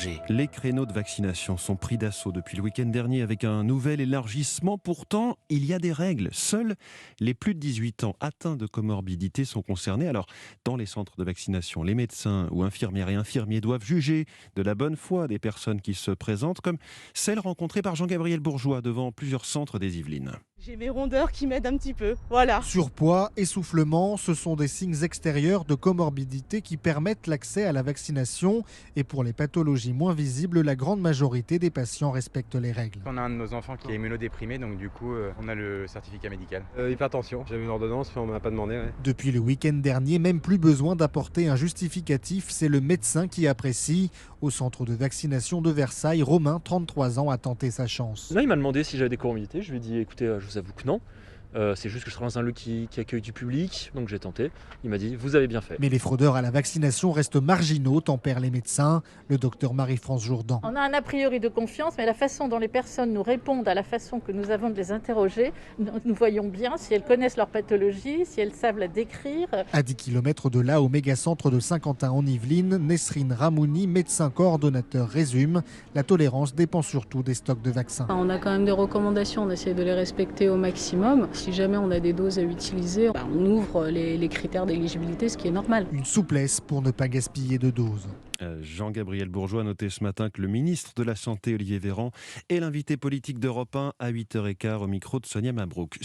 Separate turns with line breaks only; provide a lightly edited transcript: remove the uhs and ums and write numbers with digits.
danger.
Les créneaux de vaccination sont pris d'assaut depuis le week-end dernier avec un nouvel élargissement. Pourtant, il y a des règles. Seuls les plus de 18 ans atteints de comorbidité sont concernés. Alors, dans les centres de vaccination, les médecins ou infirmières et infirmiers doivent juger de la bonne foi des personnes qui se présentent, comme celle rencontrée par Jean-Gabriel Bourgeois devant plusieurs centres des Yvelines.
J'ai mes rondeurs qui m'aident un petit peu, voilà.
Surpoids, essoufflement, ce sont des signes extérieurs de comorbidité qui permettent l'accès à la vaccination. Et pour les pathologies moins visibles, la grande majorité des patients respectent les règles.
On a un de nos enfants qui est immunodéprimé, donc du coup, on a le certificat médical.
Hypertension, j'avais une ordonnance, mais on ne m'a pas demandé. Ouais.
Depuis le week-end dernier, même plus besoin d'apporter un justificatif, c'est le médecin qui apprécie. Au centre de vaccination de Versailles, Romain, 33 ans, a tenté sa chance.
Là, il m'a demandé si j'avais des comorbidités. Je lui ai dit, écoutez, je vous avoue que non. C'est juste que je travaille dans un lieu qui accueille du public, donc j'ai tenté. Il m'a dit, vous avez bien fait.
Mais les fraudeurs à la vaccination restent marginaux, tempèrent les médecins. Le docteur Marie-France Jourdan.
On a un a priori de confiance, mais la façon dont les personnes nous répondent à la façon que nous avons de les interroger, nous voyons bien si elles connaissent leur pathologie, si elles savent la décrire.
À 10 km de là, au méga-centre de Saint-Quentin en Yvelines, Nesrine Ramouni, médecin coordonnateur, résume: la tolérance dépend surtout des stocks de vaccins.
On a quand même des recommandations, on essaie de les respecter au maximum. Si jamais on a des doses à utiliser, on ouvre les critères d'éligibilité, ce qui est normal.
Une souplesse pour ne pas gaspiller de doses.
Jean-Gabriel Bourgeois a noté ce matin que le ministre de la Santé, Olivier Véran, est l'invité politique d'Europe 1 à 8h15 au micro de Sonia Mabrouk.